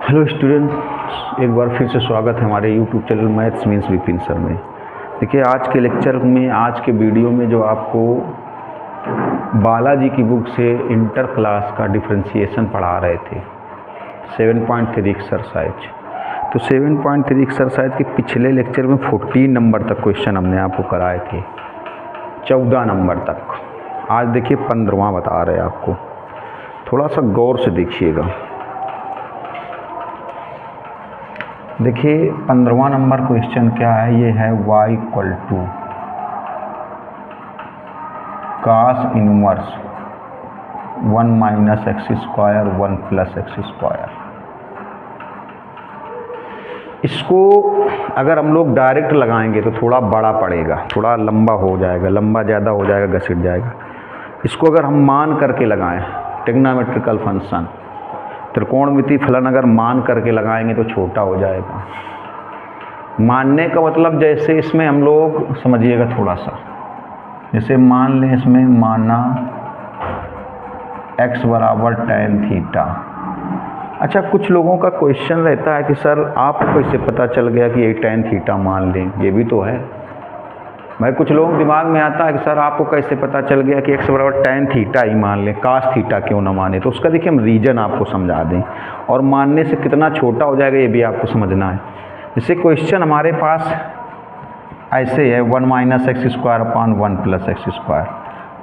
Hello student, एक बार फिर से स्वागत है हमारे YouTube channel maths means Vipin sir में। देखिए आज के लेक्चर में, आज के वीडियो में जो आपको बालाजी की बुक से इंटर क्लास का डिफरेंशिएशन पढ़ा रहे थे 7.3 एक्सरसाइज। तो 7.3 एक्सरसाइज के पिछले लेक्चर में 14 नंबर तक क्वेश्चन हमने आपको कराए थे, 14 नंबर तक। आज देखिए 15वां बता रहे हैं आपको, थोड़ा सा गौर से देखिएगा। देखिए 15वां नंबर क्वेश्चन क्या है, ये है y equal to cos inverse 1 minus x square 1 plus x square. इसको अगर हम लोग डायरेक्ट लगाएंगे तो थोड़ा बड़ा पड़ेगा, थोड़ा लंबा हो जाएगा, लंबा ज़्यादा हो जाएगा, घसीट जाएगा। इसको अगर हम मान करके लगाएं, ट्रिग्नोमेट्रिकल फंक्शन त्रिकोणमिति फलन अगर मान करके लगाएंगे तो छोटा हो जाएगा। मानने का मतलब जैसे इसमें हम लोग समझिएगा थोड़ा सा, जैसे मान लें इसमें माना x बराबर tan थीटा। अच्छा, कुछ लोगों का क्वेश्चन रहता है कि सर आपको कैसे पता चल गया कि ये tan थीटा मान लें, ये भी तो है भाई। कुछ लोगों दिमाग में आता है कि सर आपको कैसे पता चल गया कि x बराबर tan थीटा ही मान लें, cos थीटा क्यों ना माने। तो उसका देखिए हम रीजन आपको समझा दें, और मानने से कितना छोटा हो जाएगा ये भी आपको समझना है। जैसे क्वेश्चन हमारे पास ऐसे है 1 minus x square upon 1 plus x square.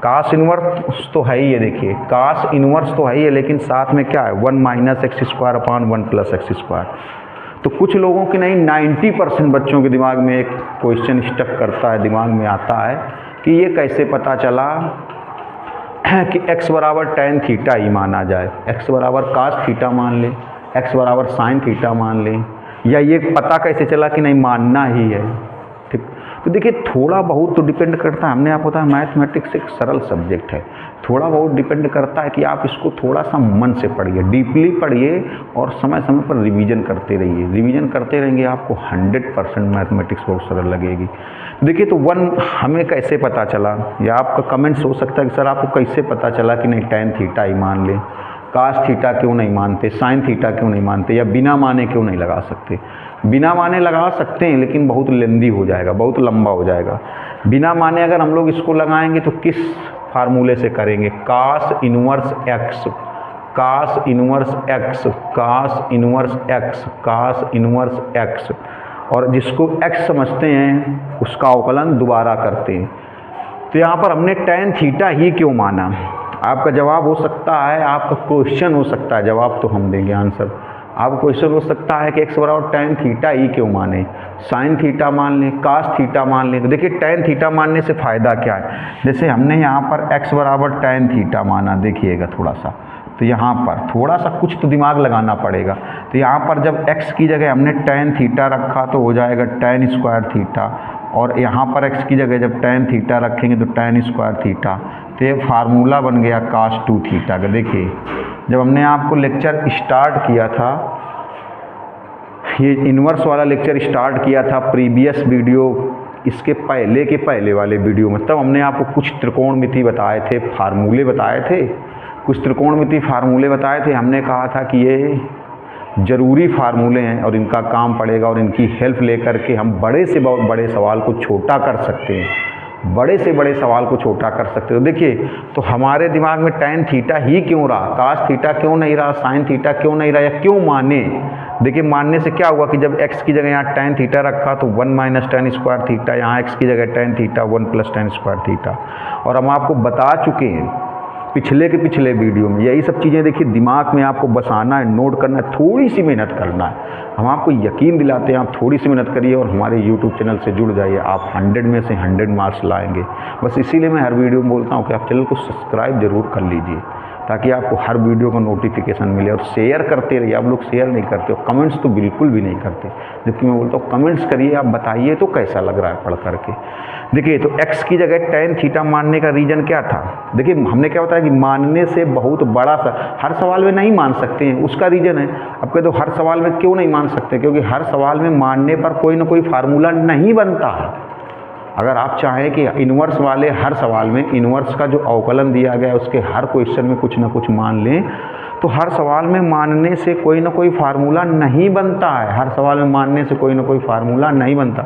Cos inverse तो है ही है, देखिए कास इनवर्स तो है ही है, लेकिन साथ में क्या है 1 minus x square upon 1 plus x square. तो कुछ लोगों की नहीं, 90% बच्चों के दिमाग में एक क्वेश्चन स्टक करता है, दिमाग में आता है कि ये कैसे पता चला कि x बराबर tan थीटा ही माना जाए, x बराबर cos थीटा मान ले, x बराबर sin थीटा मान ले, या ये पता कैसे चला कि नहीं मानना ही है। ठीक, तो देखिए थोड़ा बहुत तो डिपेंड करता है, हमने आपको बताया मैथमेटिक्स एक सरल सब्जेक्ट है, थोड़ा बहुत डिपेंड करता है कि आप इसको थोड़ा सा मन से पढ़िए, डीपली पढ़िए, और समय समय पर रिवीजन करते रहिए। रिवीजन करते रहेंगे आपको 100% मैथमेटिक्स बहुत सरल लगेगी। देखिए तो 1 हमें कैसे पता चला, या आपका कमेंट्स हो सकता है कि सर आपको कैसे पता चला कि नहीं tan थीटा ही मान लें, cos थीटा क्यों नहीं मानते, sin थीटा क्यों नहीं मानते, या बिना माने क्यों नहीं लगा सकते। बिना माने लगा सकते हैं, लेकिन बहुत लेंदी हो जाएगा, बहुत लंबा हो जाएगा। बिना माने अगर हम लोग इसको लगाएंगे तो किस फार्मूले से करेंगे, cos inverse x, cos inverse x, cos inverse x, cos inverse x, और जिसको x समझते हैं उसका अवकलन दोबारा करते हैं। तो यहाँ पर हमने tan थीटा ही क्यों माना। आपका जवाब हो सकता है, आपका क्वेश्चन हो सकता है, जवाब तो हम देंगे आंसर। आपका क्वेश्चन हो सकता है कि x बराबर tan थीटा ही क्यों माने, sin थीटा मान लें, cos थीटा मान लें। तो देखिए tan थीटा मानने से फ़ायदा क्या है, जैसे हमने यहाँ पर x बराबर tan थीटा माना, देखिएगा थोड़ा सा, तो यहाँ पर थोड़ा सा कुछ तो दिमाग लगाना पड़ेगा। तो यहाँ पर जब x की जगह हमने tan थीटा रखा तो हो जाएगा tan स्क्वायर थीटा, और यहाँ पर x की जगह जब tan थीटा रखेंगे तो tan स्क्वायर थीटा। तो ये फार्मूला बन गया cos 2 थीटा का। देखिए जब हमने आपको लेक्चर स्टार्ट किया था, ये इन्वर्स वाला लेक्चर स्टार्ट किया था प्रीवियस वीडियो, इसके पहले के पहले वाले वीडियो में, तब हमने आपको कुछ त्रिकोणमिति बताए थे, फार्मूले बताए थे, कुछ त्रिकोणमिति फार्मूले बताए थे। हमने कहा था कि ये ज़रूरी फार्मूले हैं और इनका काम पड़ेगा, और इनकी हेल्प लेकर के हम बड़े से बहुत बड़े सवाल को छोटा कर सकते हैं, बड़े से बड़े सवाल को छोटा कर सकते हो। देखिए तो हमारे दिमाग में tan थीटा ही क्यों रहा, cos थीटा क्यों नहीं रहा, sin थीटा क्यों नहीं रहा, या क्यों माने। देखिए मानने से क्या हुआ कि जब x की जगह यहाँ tan थीटा रखा तो 1 माइनस tan स्क्वायर थीटा, यहाँ x की जगह tan theta 1 plus tan square theta. और हम आपको बता चुके हैं पिछले के पिछले वीडियो में, यही सब चीज़ें देखिए दिमाग में आपको बसाना है, नोट करना है, थोड़ी सी मेहनत करना है। हम आपको यकीन दिलाते हैं, आप थोड़ी सी मेहनत करिए और हमारे YouTube चैनल से जुड़ जाइए, आप 100 में से 100 मार्क्स लाएंगे। बस इसीलिए मैं हर वीडियो में बोलता हूँ कि आप चैनल को सब्सक्राइब जरूर कर लीजिए, ताकि आपको हर वीडियो का नोटिफिकेशन मिले, और शेयर करते रहिए। आप लोग शेयर नहीं करते हो, कमेंट्स तो बिल्कुल भी नहीं करते, जबकि मैं बोलता हूँ कमेंट्स करिए, आप बताइए तो कैसा लग रहा है पढ़ करके। देखिए तो x की जगह tan थीटा मानने का रीज़न क्या था। देखिए हमने क्या बताया कि मानने से बहुत बड़ा सा, हर सवाल में नहीं मान सकते हैं, उसका रीज़न है। अब कहते हो हर सवाल में क्यों नहीं मान सकते, क्योंकि हर सवाल में मानने पर कोई ना कोई फार्मूला नहीं बनता है। अगर आप चाहें कि इन्वर्स वाले हर सवाल में इन्वर्स का जो अवकलन दिया गया है उसके हर क्वेश्चन में कुछ ना कुछ मान लें, तो हर सवाल में मानने से कोई ना कोई फार्मूला नहीं बनता है, हर सवाल में मानने से कोई ना कोई फार्मूला नहीं बनता।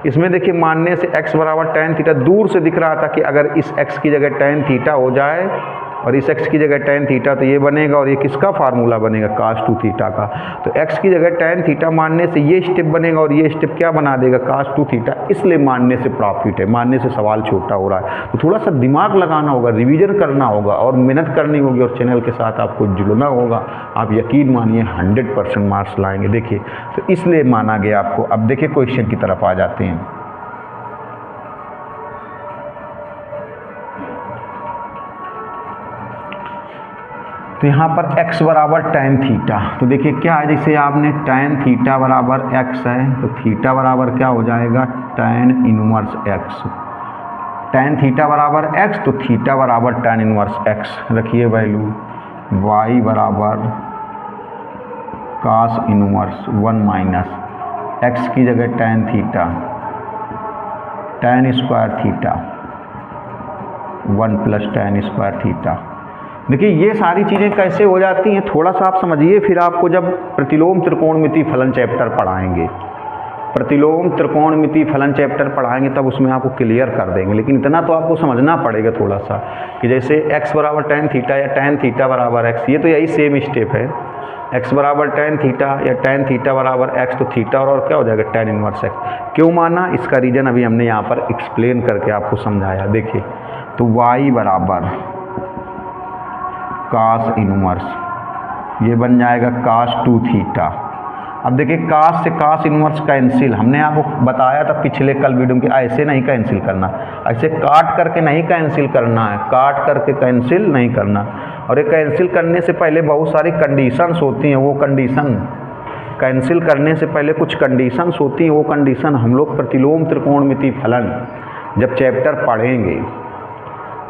इसमें देखिए मानने से x बराबर tan थीटा दूर से दिख रहा था कि अगर इस x की जगह tan थीटा हो जाए और इस x की जगह tan थीटा तो ये बनेगा, और ये किसका फार्मूला बनेगा, cos 2 थीटा का। तो x की जगह tan थीटा मानने से ये स्टेप बनेगा और ये स्टेप क्या बना देगा, cos 2 थीटा। इसलिए मानने से प्रॉफिट है, मानने से सवाल छोटा हो रहा है। तो थोड़ा सा दिमाग लगाना होगा, रिवीजन करना होगा और मेहनत करनी होगी, और चैनल के साथ आपको जुड़ना होगा। आप यकीन मानिए 100% मार्क्स लाएंगे। देखिए तो इसलिए माना गया आपको। अब देखिए क्वेश्चन की तरफ आ जाते हैं। तो यहाँ पर x बराबर tan थीटा, तो देखिए क्या है, जैसे आपने tan थीटा बराबर x है तो थीटा बराबर क्या हो जाएगा, tan inverse x। tan theta बराबर x तो थीटा बराबर tan इनवर्स x। रखिए वैल्यू y बराबर cos इनवर्स 1 माइनस x की जगह tan theta, tan square theta 1 plus tan square theta. देखिए ये सारी चीज़ें कैसे हो जाती हैं थोड़ा सा आप समझिए, फिर आपको जब प्रतिलोम त्रिकोणमिति फलन चैप्टर पढ़ाएंगे, प्रतिलोम त्रिकोणमिति फलन चैप्टर पढ़ाएंगे तब उसमें आपको क्लियर कर देंगे। लेकिन इतना तो आपको समझना पड़ेगा थोड़ा सा कि जैसे x बराबर tan थीटा या tan थीटा बराबर x, ये तो यही सेम स्टेप है। x बराबर tan थीटा या tan थीटा बराबर x तो थीटा और क्या हो जाएगा, tan इनवर्स x। क्यों माना, इसका रीज़न अभी हमने यहाँ पर एक्सप्लेन करके आपको समझाया। देखिए तो y बराबर cos इनवर्स, ये बन जाएगा cos 2 थीटा। अब देखिए cos से cos इनवर्स कैंसिल, हमने आपको बताया था पिछले कल वीडियो में, ऐसे नहीं कैंसिल करना, ऐसे काट करके नहीं कैंसिल करना है, काट करके कैंसिल नहीं करना। और ये कैंसिल करने से पहले बहुत सारी कंडीशंस होती हैं, वो कंडीशन कैंसिल करने से पहले कुछ कंडीशंस होती हैं, वो कंडीशन हम लोग प्रतिलोम त्रिकोणमिति फलन जब चैप्टर पढ़ेंगे,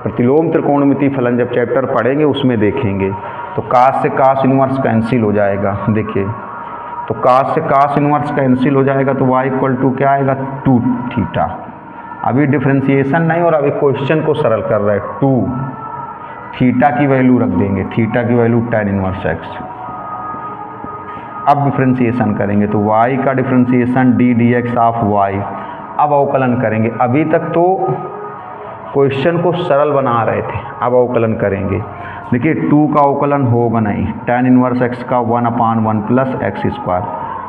प्रतिलोम त्रिकोणमिति फलन जब चैप्टर पढ़ेंगे उसमें देखेंगे। तो cos से cos इनवर्स कैंसिल हो जाएगा। देखिए तो cos से cos इनवर्स कैंसिल हो जाएगा तो y इक्वल टू क्या आएगा, 2 थीटा। अभी डिफ्रेंसिएशन नहीं और अभी क्वेश्चन को सरल कर रहा है। 2 थीटा की वैल्यू रख देंगे, थीटा की वैल्यू tan इनवर्स x। अब डिफ्रेंसिएशन करेंगे तो y का differentiation d dx of y। अब अवकलन करेंगे, अभी तक तो क्वेश्चन को सरल बना रहे थे, अब अवकलन करेंगे। देखिए 2 का अवकलन होगा नहीं, tan इनवर्स x का 1/1 प्लस एक्स स्क्वायर,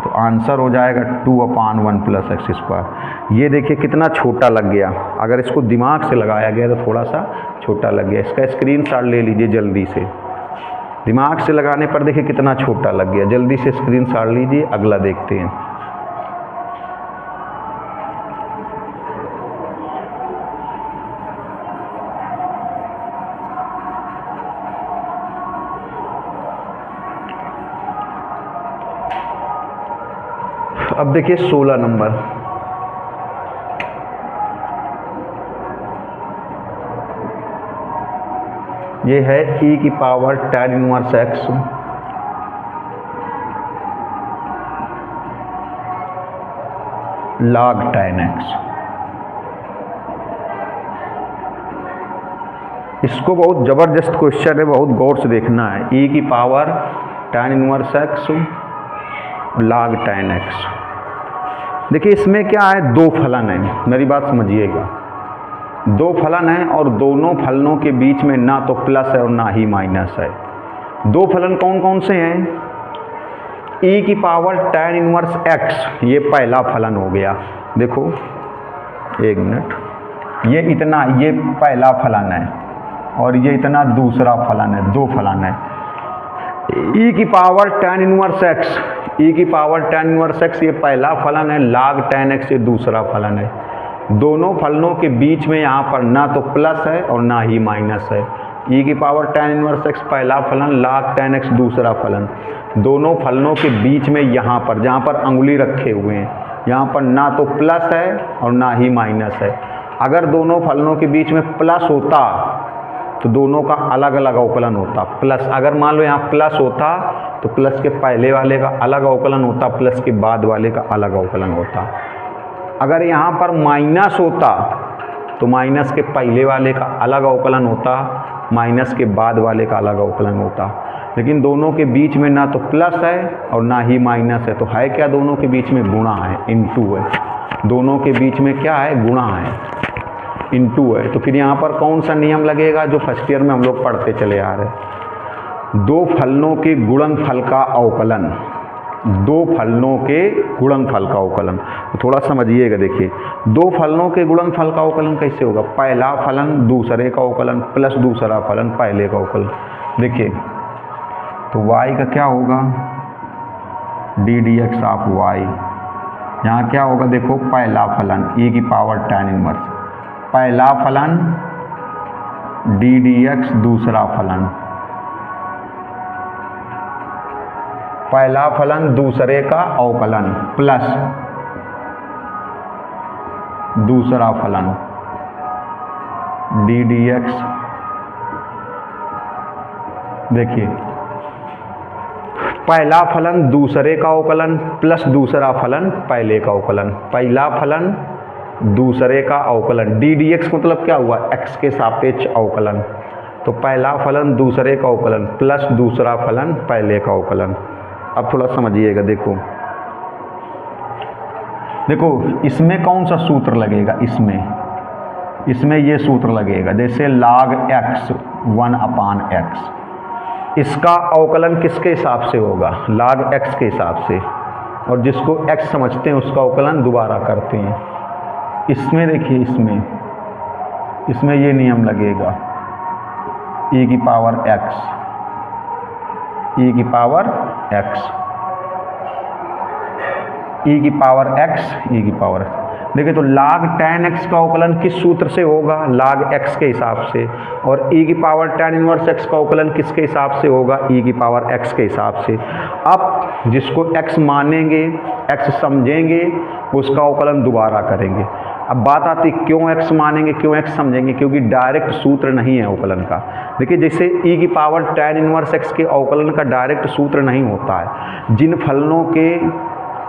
तो आंसर हो जाएगा 2/1 प्लस एक्स स्क्वायर। ये देखिए कितना छोटा लग गया, अगर इसको दिमाग से लगाया गया तो थोड़ा सा छोटा लग गया। इसका स्क्रीनशॉट ले लीजिए जल्दी से, दिमाग से लगाने पर देखिए कितना छोटा लग गया। जल्दी से स्क्रीनशॉट लीजिए, अगला देखते हैं। अब देखिए 16 नंबर, ये है e की power tan inverse x log tan x। इसको बहुत ज़बरदस्त क्वेश्चन है, बहुत गौर से देखना है। e की power tan inverse x log tan x। देखिए इसमें क्या है, 2 फलन है, मेरी बात समझिएगा। 2 फलन है और दोनों फलनों के बीच में ना तो प्लस है और ना ही माइनस है। 2 फलन कौन कौन से हैं, e की पावर tan इनवर्स x, ये पहला फलन हो गया। देखो एक मिनट, ये इतना, ये पहला फलन है और ये इतना दूसरा फलन है, 2 फलन है। e की power tan inverse x, e की पावर tan इनवर्स x ये पहला फलन है, log tan x ये दूसरा फलन है। दोनों फलनों के बीच में यहाँ पर ना तो प्लस है और ना ही माइनस है। e की पावर tan इनवर्स x पहला फलन, log tan x दूसरा फलन। दोनों फलनों के बीच में यहाँ पर, जहाँ पर अंगुली रखे हुए हैं, यहाँ पर ना तो प्लस है और ना ही माइनस है। अगर दोनों फलनों के बीच में प्लस होता तो दोनों का अलग अलग अवकलन होता। प्लस, अगर मान लो यहाँ प्लस होता तो प्लस के पहले वाले का अलग अवकलन होता, प्लस के बाद वाले का अलग अवकलन होता। अगर यहाँ पर माइनस होता तो माइनस के पहले वाले का अलग अवकलन होता, माइनस के बाद वाले का अलग अवकलन होता। लेकिन दोनों के बीच में ना तो प्लस है और ना ही माइनस है, तो है क्या, दोनों के बीच में गुणा है, इनटू है। दोनों के बीच में क्या है, गुणा है, इनटू है। तो फिर यहाँ पर कौन सा नियम लगेगा जो फर्स्ट ईयर में हम लोग पढ़ते चले आ रहे हैं, दो फलनों के गुणनफल का अवकलन, दो फलनों के गुणनफल का अवकलन। तो थोड़ा समझिएगा, देखिए दो फलनों के गुणनफल का अवकलन कैसे होगा, पहला फलन दूसरे का अवकलन प्लस दूसरा फलन पहले का अवकलन। देखिए तो y का क्या होगा, D D x of y, यहाँ क्या होगा, देखो पहला फलन e की पावर tan इनवर्स, पहला फलन डी डी एक्स, दूसरा फलन, पहला फलन दूसरे का अवकलन प्लस दूसरा फलन डी डी एक्स। देखिए पहला फलन दूसरे का अवकलन प्लस दूसरा फलन पहले का अवकलन, पहला फलन दूसरे का अवकलन, डी डी एक्स मतलब क्या हुआ, एक्स के सापेक्ष अवकलन। तो पहला फलन दूसरे का अवकलन प्लस दूसरा फलन पहले का अवकलन। अब थोड़ा समझिएगा, देखो देखो इसमें कौन सा सूत्र लगेगा, इसमें ये सूत्र लगेगा, जैसे log x 1/x, इसका अवकलन किसके हिसाब से होगा, log x के हिसाब से, और जिसको x समझते हैं उसका अवकलन दोबारा करते हैं। इसमें देखिए इसमें ये नियम लगेगा e की पावर x, e की पावर x, e की पावर x, e की पावर x। देखिए तो log tan x का अवकलन किस सूत्र से होगा, log x के हिसाब से, और e की पावर tan इनवर्स x का अवकलन किसके हिसाब से होगा, e की पावर x के हिसाब से। अब जिसको x मानेंगे, x समझेंगे, उसका अवकलन दोबारा करेंगे। अब बात आती क्यों x मानेंगे, क्यों x समझेंगे, क्योंकि डायरेक्ट सूत्र नहीं है अवकलन का। देखिए जैसे e की पावर tan इनवर्स x के अवकलन का डायरेक्ट सूत्र नहीं होता है, जिन फलनों के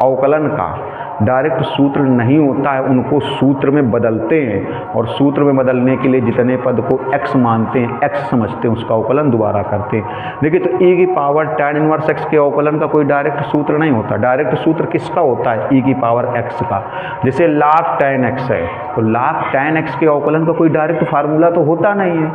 अवकलन का डायरेक्ट सूत्र नहीं होता है उनको सूत्र में बदलते हैं, और सूत्र में बदलने के लिए जितने पद को x मानते हैं, x समझते हैं, उसका अवकलन दोबारा करते हैं। देखिए तो e की पावर tan इनवर्स x के अवकलन का कोई डायरेक्ट सूत्र नहीं होता, डायरेक्ट सूत्र किसका होता है, e की पावर x का। जैसे log tan x है, तो log tan x के अवकलन का कोई डायरेक्ट फार्मूला तो होता नहीं है,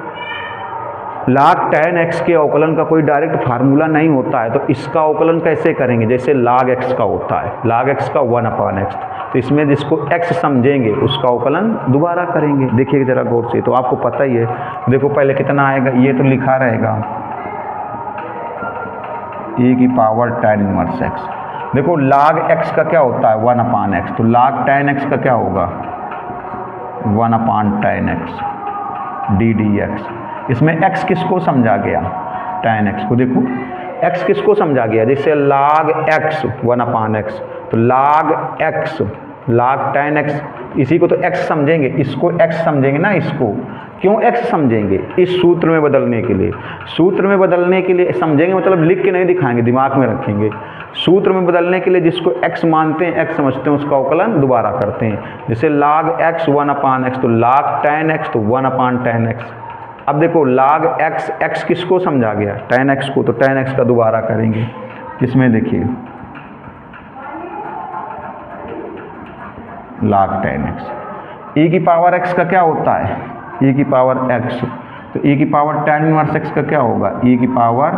log tan x के अवकलन का कोई डायरेक्ट फार्मूला नहीं होता है, तो इसका अवकलन कैसे करेंगे, जैसे log x का होता है, log x का 1/x, तो इसमें जिसको x समझेंगे उसका अवकलन दोबारा करेंगे। देखिए जरा गौर से, तो आपको पता ही है, देखो पहले कितना आएगा, ये तो लिखा रहेगा e की पावर tan इनवर्स x। देखो log x का क्या होता है, 1/x, तो log tan x का क्या होगा, 1/tan x D D x. इसमें x किसको समझा गया, tan x को। देखो x किसको समझा गया, जैसे log x 1/x, तो log x log tan x, इसी को तो x समझेंगे, इसको x समझेंगे ना, इसको क्यों x समझेंगे, इस सूत्र में बदलने के लिए। सूत्र में बदलने के लिए समझेंगे मतलब लिख के नहीं दिखाएंगे, दिमाग में रखेंगे। सूत्र में बदलने के लिए जिसको x मानते हैं, x समझते हैं, उसका अवकलन दोबारा करते हैं। जैसे log x 1/x, तो log tan x तो 1/tan x। अब देखो log x, x किसको समझा गया, tan x को, तो tan x का दोबारा करेंगे। किसमें देखिए log tan x, e की पावर x का क्या होता है, e की पावर x, तो e की पावर tan इनवर्स x का क्या होगा, e की पावर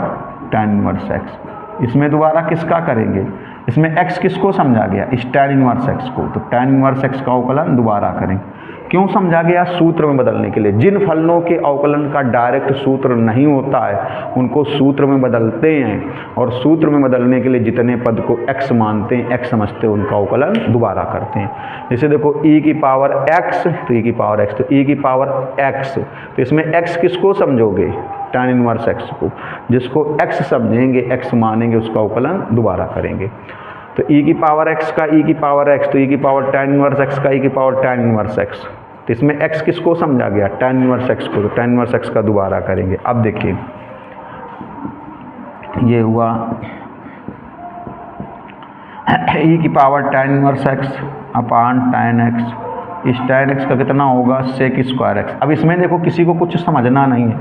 tan इनवर्स x। इसमें दोबारा किसका करेंगे, इसमें x किसको समझा गया, इस tan इनवर्स x को, तो tan इनवर्स x का अवकलन दोबारा करेंगे। क्यों समझा गया, सूत्र में बदलने के लिए। जिन फलनों के अवकलन का डायरेक्ट सूत्र नहीं होता है उनको सूत्र में बदलते हैं, और सूत्र में बदलने के लिए जितने पद को x मानते हैं, x समझते हैं, उनका अवकलन दोबारा करते हैं। जैसे देखो e की पावर x, तो e की पावर x, तो e की पावर x, तो इसमें x किसको समझोगे, tan इनवर्स x को। जिसको x समझेंगे, x मानेंगे, उसका अवकलन दोबारा करेंगे। तो e की पावर x का e की पावर x, तो e की पावर tan इनवर्स x का e की पावर tan इनवर्स x। तो इसमें x किसको समझा गया, tan इनवर्स x को, तो tan इनवर्स x का दोबारा करेंगे। अब देखिए ये हुआ e की पावर tan इनवर्स x अपान tan x, इस tan x का कितना होगा, sec² x। अब इसमें देखो किसी को कुछ समझना नहीं है,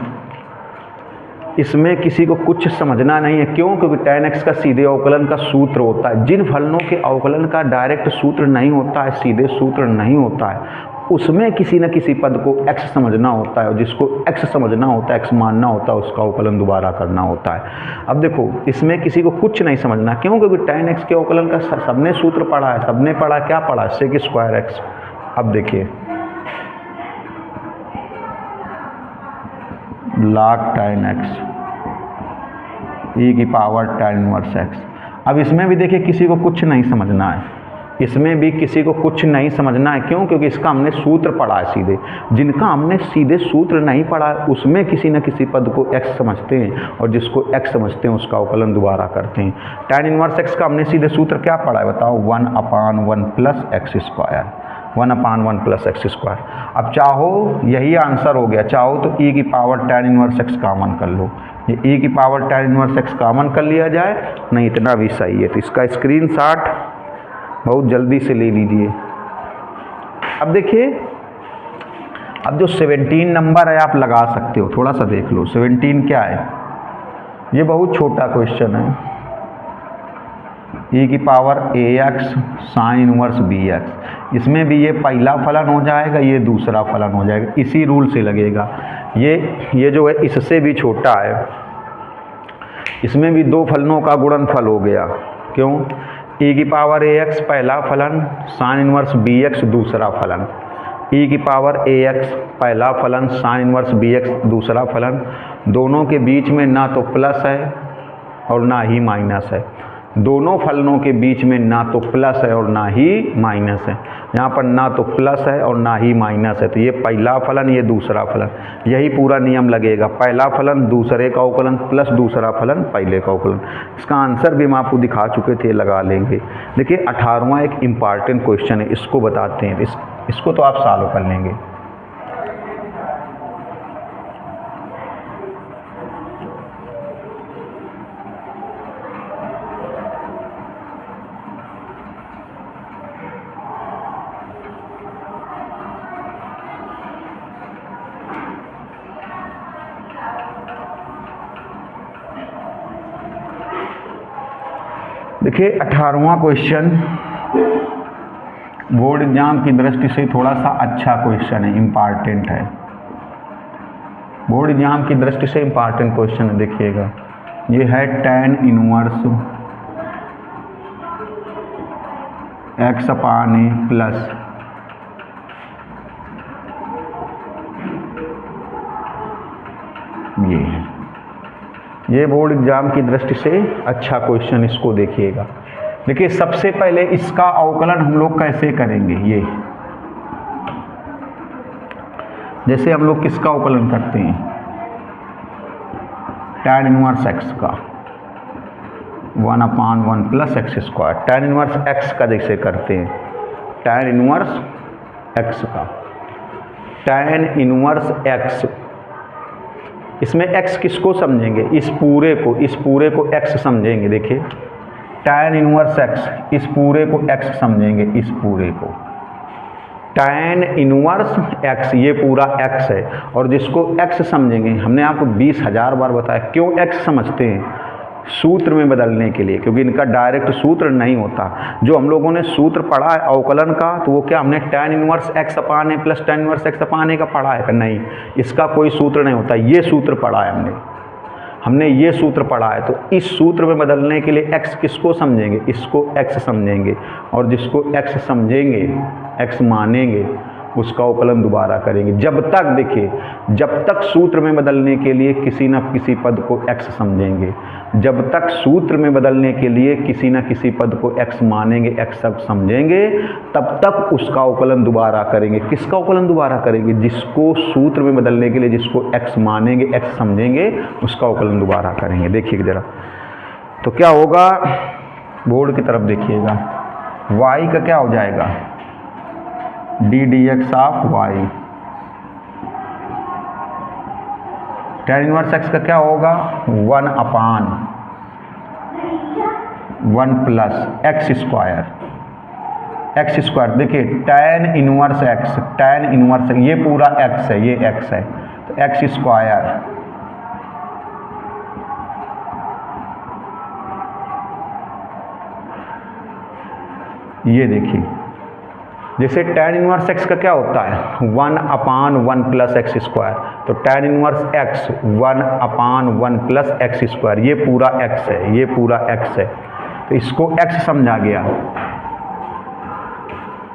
इसमें किसी को कुछ समझना नहीं है। क्यों? क्योंकि tan x का सीधे अवकलन का सूत्र होता है। जिन फलनों के अवकलन का डायरेक्ट सूत्र नहीं होता है, सीधे सूत्र नहीं होता है, उसमें किसी न किसी पद को x समझना होता है, और जिसको x समझना होता है, x मानना होता है, उसका अवकलन दोबारा करना होता है। अब देखो, इसमें किसी को कुछ नहीं समझना। क्यों? क्योंकि tan x के अवकलन का सबने सूत्र पढ़ा है। सबने पढ़ा, क्या पढ़ा? sec square x। अब देखिए, log tan x e की पावर tan इनवर्स x। अब इसमें भी देखिए किसी को कुछ नहीं समझना है। इसमें भी किसी को कुछ नहीं समझना है। क्यों? क्योंकि इसका हमने सूत्र पढ़ा है सीधे। जिनका हमने सीधे सूत्र नहीं पढ़ा है, उसमें किसी न किसी पद को x समझते हैं, और जिसको x समझते हैं उसका अवकलन दोबारा करते हैं। tan इनवर्स x का हमने सीधे सूत्र क्या पढ़ा है बताओ? 1/1 plus x square. 1/1 plus x square. अब चाहो यही आंसर हो गया, चाहो तो e की power tan inverse x common कर लो। ये e की power tan inverse x common कर लिया जाए, नहीं इतना भी सही है। तो इसका स्क्रीनशॉट बहुत जल्दी से ले लीजिए। अब देखिए, अब जो 17 नंबर है आप लगा सकते हो, थोड़ा सा देख लो 17 क्या है। ये बहुत छोटा क्वेश्चन है। e की power ax sine inverse bx। इसमें भी ये पहला फलन हो जाएगा, ये दूसरा फलन हो जाएगा। इसी रूल से लगेगा। ये जो है इससे भी छोटा है। इसमें भी दो फलनों का गुणनफल हो गया। क्यों? e की पावर ax पहला फलन, साइन इनवर्स bx दूसरा फलन। e की पावर ax पहला फलन, साइन इनवर्स bx दूसरा फलन। दोनों के बीच में ना तो प्लस है और ना ही माइनस है। दोनों फलनों के बीच में ना तो प्लस है और ना ही माइनस है। यहाँ पर ना तो प्लस है और ना ही माइनस है, तो ये पहला फलन, ये दूसरा फलन। यही पूरा नियम लगेगा। पहला फलन दूसरे का अवकलन प्लस दूसरा फलन पहले का अवकलन। इसका आंसर भी हम आपको दिखा चुके थे, लगा लेंगे। देखिए 18वां एक इम्पॉर्टेंट क्वेश्चन है, इसको बताते हैं। इसको तो आप सॉल्व कर लेंगे। देखिए 18वां क्वेश्चन बोर्ड एग्जाम की दृष्टि से थोड़ा सा अच्छा क्वेश्चन है, इम्पॉर्टेंट है। बोर्ड एग्जाम की दृष्टि से इम्पॉर्टेंट क्वेश्चन है। देखिएगा, ये है tan इनवर्स x/a प्लस ये है। ये बोर्ड एग्जाम की दृष्टि से अच्छा क्वेश्चन, इसको देखिएगा। देखिए सबसे पहले इसका अवकलन हम लोग कैसे करेंगे। ये जैसे हम लोग किसका अवकलन करते हैं? tan इनवर्स x का 1/1 plus x square. tan inverse x का जैसे करते हैं, tan इनवर्स x का tan इनवर्स x। इसमें x किसको समझेंगे? इस पूरे को x समझेंगे। देखिए tan इनवर्स x, इस पूरे को x समझेंगे, इस पूरे को tan इनवर्स x, ये पूरा x है। और जिसको x समझेंगे, हमने आपको 20,000 बार बताया क्यों x समझते हैं? सूत्र में बदलने के लिए, क्योंकि इनका डायरेक्ट सूत्र नहीं होता। जो हम लोगों ने सूत्र पढ़ा है अवकलन का, तो वो क्या हमने tan inverse x/a plus tan inverse x/a का पढ़ा है? नहीं, इसका कोई सूत्र नहीं होता। ये सूत्र पढ़ा है हमने ये सूत्र पढ़ा है। तो इस सूत्र में बदलने के लिए x किसको समझेंगे? इसको x समझेंगे, और जिसको x समझेंगे, x मानेंगे, उसका अवकलन दोबारा करेंगे। जब तक, देखिए, जब तक सूत्र में बदलने के लिए किसी न किसी पद को x समझेंगे, जब तक सूत्र में बदलने के लिए किसी न किसी पद को x मानेंगे, x सब समझेंगे, तब तक उसका अवकलन दोबारा करेंगे। किसका अवकलन दोबारा करेंगे? जिसको सूत्र में बदलने के लिए जिसको x मानेंगे, x समझेंगे, उसका अवकलन दोबारा करेंगे। देखिए जरा, तो क्या होगा? बोर्ड की तरफ देखिएगा। y का क्या हो जाएगा? d dx of y। tan inverse x का क्या होगा? 1/1 प्लस एक्स स्क्वायर। देखिए tan inverse x, tan inverse, ये पूरा x है, ये x है, तो x स्क्वायर ये देखिए, जैसे tan इनवर्स x का क्या होता है 1/1 प्लस एक्स स्क्वायर, तो tan inverse x 1/1 plus x square, ये पूरा x है, ये पूरा x है, तो इसको x समझा गया।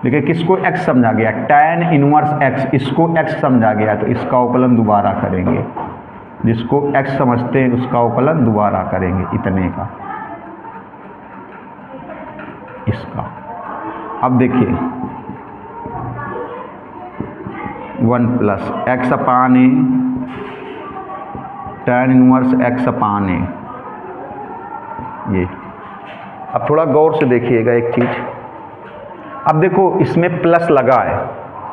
देखिए किसको x समझा गया, tan इनवर्स x, इसको x समझा गया, तो इसका अवकलन दोबारा करेंगे, जिसको x समझते हैं उसका अवकलन दोबारा करेंगे, इतने का, इसका। अब देखिए 1 प्लस एक्स अपान ए tan इनवर्स x अपान ए, ये। अब थोड़ा गौर से देखिएगा एक चीज़, अब देखो इसमें प्लस लगा है,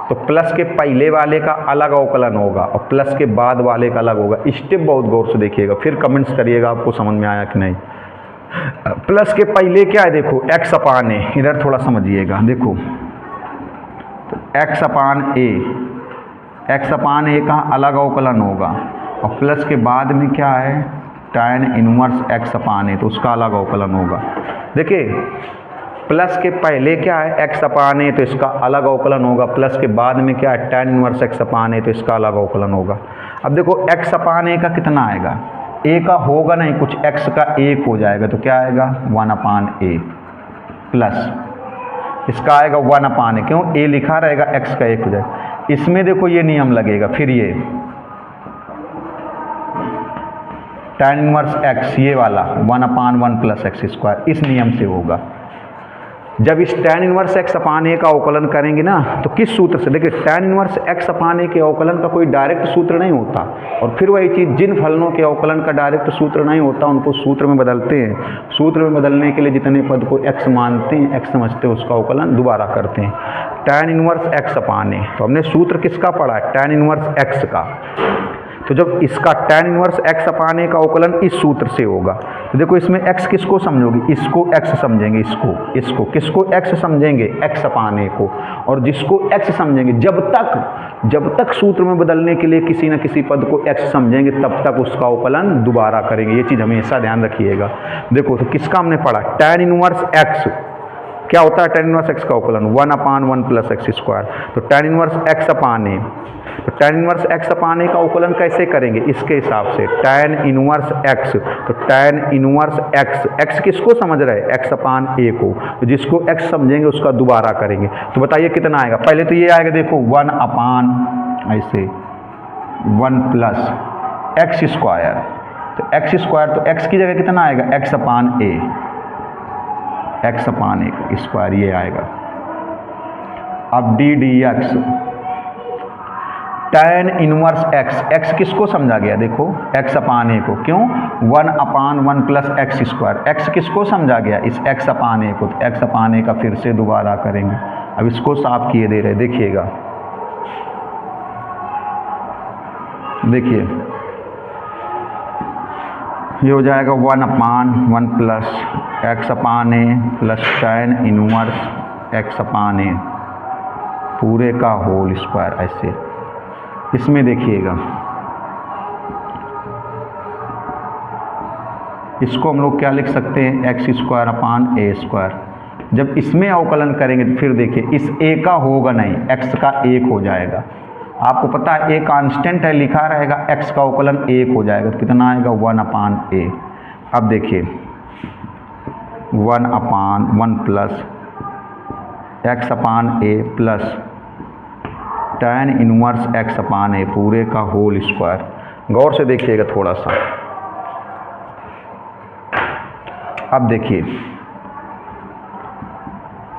तो प्लस के पहले वाले का अलग अवकलन होगा और प्लस के बाद वाले का अलग होगा। स्टेप बहुत गौर से देखिएगा, फिर कमेंट्स करिएगा आपको समझ में आया कि नहीं। प्लस के पहले क्या है, देखो x अपान ए, इधर थोड़ा समझिएगा, देखो तो x अपान ए, x अपान ए का अलग अवकलन होगा और प्लस के बाद में क्या है tan इनवर्स x अपान ए, तो उसका अलग अवकलन होगा। देखिए प्लस के पहले क्या है x अपान ए, तो इसका अलग अवकलन होगा, प्लस के बाद में क्या है tan इनवर्स x अपान ए, तो इसका अलग अवकलन होगा। अब देखो x अपान ए का कितना आएगा, a का होगा नहीं कुछ, x का 1 हो जाएगा, तो क्या आएगा 1/a प्लस इसका आएगा 1/a, क्यों a लिखा रहेगा, x का 1 हो जाएगा। इसमें देखो ये नियम लगेगा, फिर ये tan इनवर्स x, ये वाला 1/1 प्लस एक्स स्क्वायर, इस नियम से होगा। जब इस tan इनवर्स x अपान ए का अवकलन करेंगे ना, तो किस सूत्र से, देखिए tan इनवर्स x अपान ए के अवकलन का कोई डायरेक्ट सूत्र नहीं होता, और फिर वही चीज़, जिन फलनों के अवकलन का डायरेक्ट सूत्र नहीं होता उनको सूत्र में बदलते हैं। सूत्र में बदलने के लिए जितने पद को x मानते हैं, x समझते हैं, उसका अवकलन दोबारा करते हैं। tan इनवर्स x अपान ए, तो हमने सूत्र किसका पढ़ा है, tan इनवर्स x का, तो जब इसका tan इनवर्स x अपान ए का अवकलन इस सूत्र से होगा, तो देखो इसमें x किसको समझोगे, इसको x समझेंगे, इसको किसको x समझेंगे, x अपान ए को, और जिसको x समझेंगे, जब तक सूत्र में बदलने के लिए किसी न किसी पद को x समझेंगे तब तक उसका अवकलन दोबारा करेंगे। ये चीज़ हमेशा ध्यान रखिएगा। देखो तो किसका हमने पढ़ा, tan इनवर्स x क्या होता है, tan इनवर्स x का अवकलन 1/1 प्लस एक्स स्क्वायर, तो tan इनवर्स x अपान ए, तो tan इनवर्स x अपान ए का अवकलन कैसे करेंगे, इसके हिसाब से tan इनवर्स x, तो tan इनवर्स x किसको समझ रहे हैं, x अपान ए को, तो जिसको x समझेंगे उसका दोबारा करेंगे। तो बताइए कितना आएगा, पहले तो ये आएगा, देखो 1/, ऐसे 1 प्लस एक्स स्क्वायर, तो एक्स स्क्वायर, तो x की जगह कितना आएगा, x अपान ए, x अपान ए स्क्वायर, ये आएगा। अब D D x tan inverse x किसको समझा गया, देखो x अपान ए को, क्यों 1/1 प्लस एक्स स्क्वायर, x किसको समझा गया, इस x अपान ए को, तो x अपान ए का फिर से दोबारा करेंगे। अब इसको साफ किए दे रहे, देखिएगा, देखिए ये हो जाएगा 1/1 प्लस एक्स अपान ए प्लस tan इनवर्स x अपान ए पूरे का होल स्क्वायर, ऐसे। इसमें देखिएगा, इसको हम लोग क्या लिख सकते हैं, एक्स स्क्वायर अपान ए स्क्वायर। जब इसमें अवकलन करेंगे तो फिर देखिए इस a का होगा नहीं, x का 1 हो जाएगा। आपको पता है a कांस्टेंट है, लिखा रहेगा, x का अवकलन 1 हो जाएगा, तो कितना आएगा 1/a। अब देखिए 1/1 प्लस एक्स अपान ए प्लस tan इनवर्स x अपान ए पूरे का होल स्क्वायर। गौर से देखिएगा थोड़ा सा। अब देखिए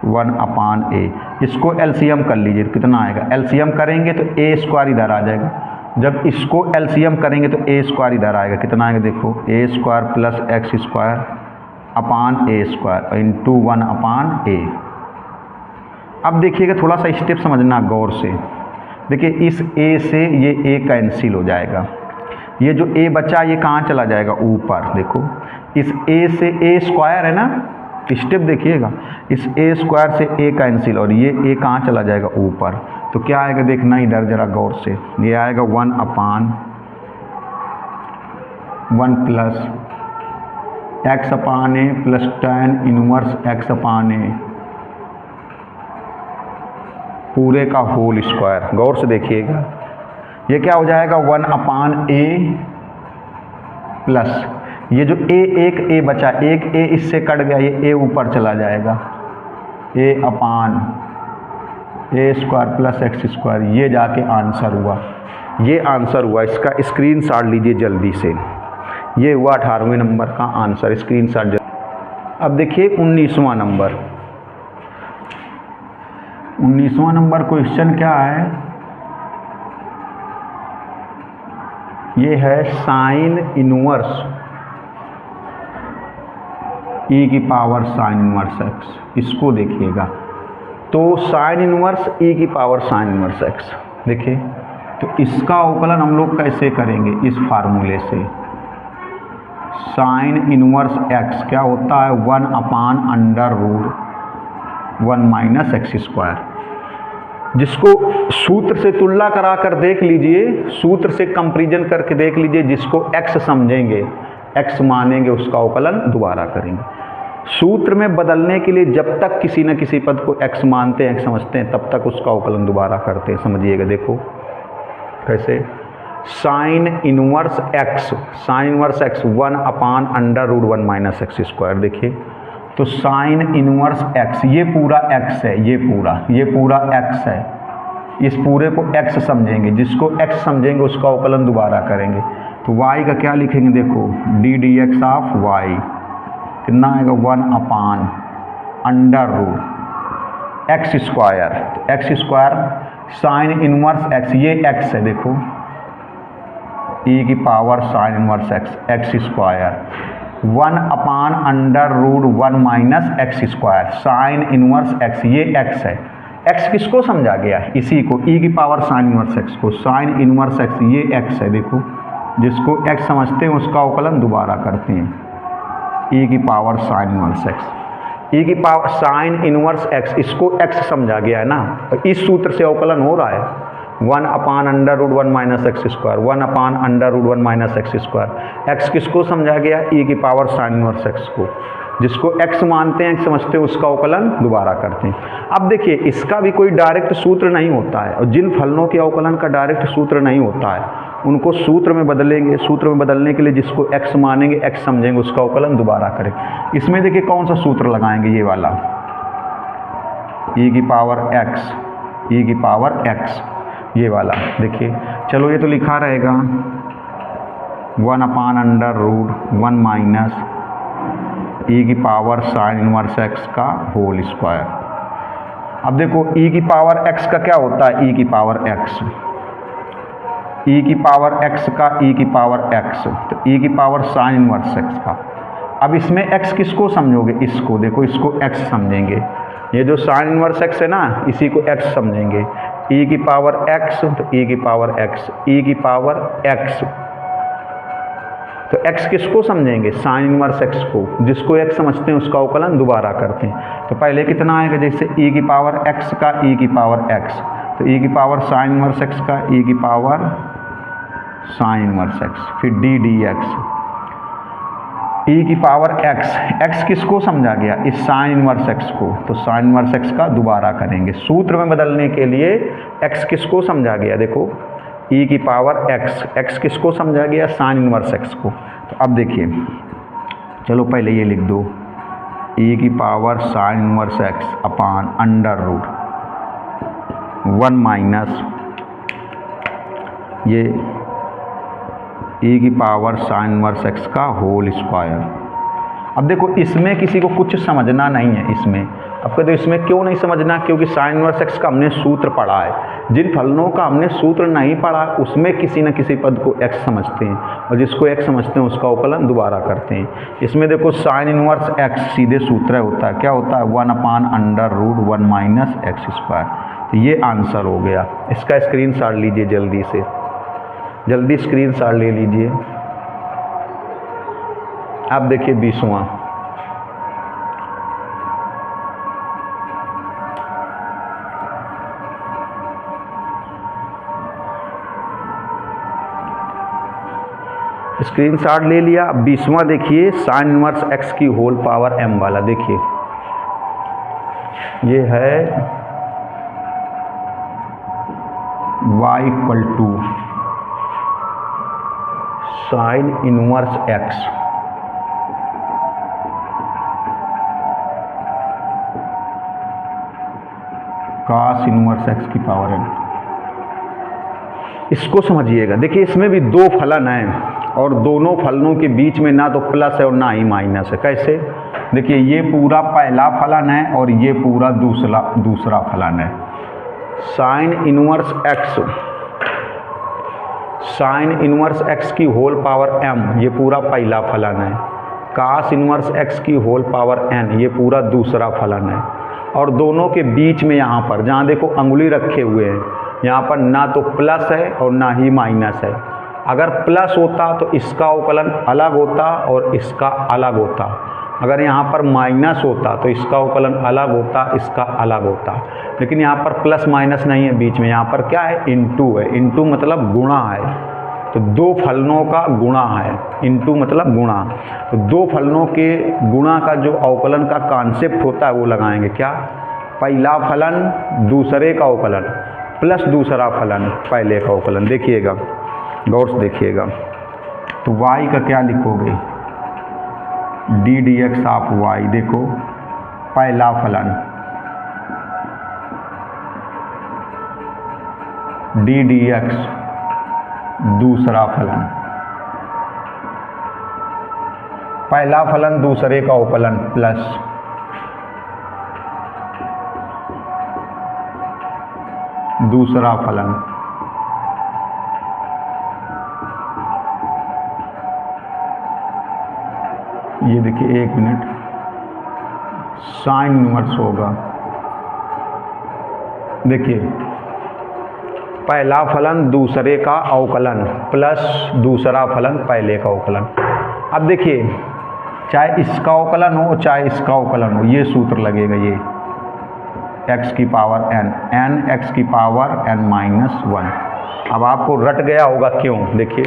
1/a, इसको एलसीएम कर लीजिए, तो कितना आएगा, एलसीएम करेंगे तो a स्क्वायर इधर आ जाएगा, जब इसको एलसीएम करेंगे तो a स्क्वायर इधर आएगा, कितना आएगा, देखो a square plus x square upon a square into 1/a। अब देखिएगा थोड़ा सा स्टेप समझना गौर से, देखिए इस a से ये a कैंसिल हो जाएगा, ये जो a बचा ये कहाँ चला जाएगा, ऊपर। देखो इस a से a स्क्वायर है ना, स्टेप देखिएगा, इस a स्क्वायर से a कैंसिल, और ये a कहाँ चला जाएगा, ऊपर। तो क्या आएगा, देखना इधर जरा गौर से, ये आएगा 1/1 प्लस एक्स अपान ए प्लस tan इनवर्स x अपान ए पूरे का होल स्क्वायर। गौर से देखिएगा, ये क्या हो जाएगा 1/a प्लस ये जो एक ए बचा, एक ए इससे कट गया, ये ए ऊपर चला जाएगा, a/a² प्लस x²। ये जाके आंसर हुआ, ये आंसर हुआ। इसका स्क्रीनशॉट लीजिए जल्दी से। ये हुआ 18वें नंबर का आंसर, स्क्रीनशॉट जल्दी। अब देखिए 19वां नंबर। 19वां नंबर क्वेश्चन क्या है, ये है साइन इनवर्स e की पावर साइन इनवर्स x। इसको देखिएगा, तो साइन इनवर्स e की पावर साइन इनवर्स x। देखिए, तो इसका अवकलन हम लोग कैसे करेंगे, इस फार्मूले से। साइन इनवर्स x क्या होता है 1/√1 - x²। जिसको सूत्र से तुलना करा कर देख लीजिए, सूत्र से कंपैरिजन करके देख लीजिए। जिसको x समझेंगे, x मानेंगे, उसका अवकलन दोबारा करेंगे। सूत्र में बदलने के लिए जब तक किसी न किसी पद को x मानते हैं, x समझते हैं, तब तक उसका अवकलन दोबारा करते हैं। समझिएगा, देखो कैसे। Sign inverse x, sign inverse x 1/√1 - x²। देखिए, तो साइन इनवर्स x, ये पूरा x है, ये पूरा x है। इस पूरे को x समझेंगे, जिसको x समझेंगे उसका अवकलन दोबारा करेंगे। तो y का क्या लिखेंगे, देखो ddx ऑफ y कितना आएगा 1/√x²। x² sign inverse x, ये x है, देखो e की power sine inverse x, x² 1/√1 - x²। Sign inverse x, ये x है। x किसको समझा गया, इसी को, e की पावर साइन इनवर्स x को। साइन इनवर्स x, ये x है, देखो जिसको x समझते हैं उसका अवकलन दोबारा करते हैं। e की power sine inverse x, e की पावर साइन इनवर्स x, इसको x समझा गया है ना, तो इस सूत्र से अवकलन हो रहा है 1/√1 - x², 1/√1 - x²। x किसको समझा गया, e की पावर साइन इनवर्स x को। जिसको x मानते हैं, x समझते हैं, उसका अवकलन दोबारा करते हैं। अब देखिए, इसका भी कोई डायरेक्ट सूत्र नहीं होता है, और जिन फलनों के अवकलन का डायरेक्ट सूत्र नहीं होता है, उनको सूत्र में बदलेंगे। सूत्र में बदलने के लिए जिसको x मानेंगे, x समझेंगे, उसका अवकलन दोबारा करेंगे। इसमें देखिए कौन सा सूत्र लगाएंगे, ये वाला e की पावर x, e की पावर x, ये वाला। देखिए, चलो ये तो लिखा रहेगा 1/√1 - e की पावर साइन इनवर्स x का होल स्क्वायर। अब देखो e की पावर x का क्या होता है, e की पावर x, e की पावर x का e की पावर x, तो e की पावर साइन इनवर्स x का। अब इसमें x किसको समझोगे, इसको, देखो इसको x समझेंगे। ये जो साइन इनवर्स x है ना, इसी को x समझेंगे। e की पावर x, तो e की पावर x, e की पावर x, तो x किसको समझेंगे, साइन इनवर्स x को। जिसको x समझते हैं उसका अवकलन दोबारा करते हैं। तो पहले कितना आएगा, जैसे e की पावर x का e की पावर x, तो e की पावर साइन इनवर्स x का e की पावर साइन इनवर्स x, फिर ddx e की पावर x। x किसको समझा गया, इस साइन इनवर्स x को, तो साइन इनवर्स x का दोबारा करेंगे। सूत्र में बदलने के लिए x किसको समझा गया, देखो e की पावर x, x किसको समझा गया, साइन इनवर्स x को। तो अब देखिए, चलो पहले ये लिख दो, e की पावर साइन इनवर्स x /√1 - ये e की पावर साइन इनवर्स x का होल स्क्वायर। अब देखो, इसमें किसी को कुछ समझना नहीं है। इसमें अब कहते इसमें क्यों नहीं समझना, क्योंकि साइन इनवर्स x का हमने सूत्र पढ़ा है। जिन फलनों का हमने सूत्र नहीं पढ़ा, उसमें किसी न किसी पद को x समझते हैं, और जिसको x समझते हैं उसका अवकलन दोबारा करते हैं। इसमें देखो साइन इनवर्स x सीधे सूत्र होता है, क्या होता है 1/√1 - x²। तो ये आंसर हो गया। इसका स्क्रीनशॉट लीजिए जल्दी से, जल्दी स्क्रीनशॉट ले लीजिए। अब देखिए 20वां, स्क्रीनशॉट ले लिया। 20वां देखिए, साइन इनवर्स x की होल पावर m वाला। देखिए, ये है y equal to sine inverse x cos inverse x की पावर n। इसको समझिएगा। देखिए इसमें भी दो फलन हैं और दोनों फलनों के बीच में ना तो प्लस है और ना ही माइनस है। कैसे? देखिए ये पूरा पहला फलन है और ये पूरा दूसरा फलन है। साइन इनवर्स x की होल पावर m ये पूरा पहला फलन है। cos इनवर्स x की होल पावर n ये पूरा दूसरा फलन है। और दोनों के बीच में यहाँ पर जहाँ देखो अंगुली रखे हुए हैं, यहाँ पर ना तो प्लस है और ना ही माइनस है। अगर प्लस होता तो इसका अवकलन अलग होता और इसका अलग होता। अगर यहाँ पर माइनस होता तो इसका अवकलन अलग होता, इसका अलग होता। लेकिन यहाँ पर प्लस माइनस नहीं है बीच में, यहाँ पर क्या है? इनटू है। इनटू मतलब गुणा है। तो दो फलनों का गुणा है। इनटू मतलब गुणा। तो दो फलनों के गुणा का जो अवकलन का कॉन्सेप्ट होता है वो लगाएंगे। क्या? पहला फलन दूसरे का अवकलन प्लस दूसरा फलन पहले का अवकलन। देखिएगा, गौर से देखिएगा। तो y का क्या लिखोगे? D D x of y। देखो पहला फलन डी डी एक्स, दूसरा फलन पहला फलन दूसरे का अवकलन प्लस दूसरा फलन ये देखिए, एक मिनट, साइन इनवर्स होगा। देखिए पहला फलन दूसरे का अवकलन प्लस दूसरा फलन पहले का अवकलन। अब देखिए चाहे इसका अवकलन हो चाहे इसका अवकलन हो, ये सूत्र लगेगा। ये x की पावर n x की पावर n माइनस 1। अब आपको रट गया होगा क्यों? देखिए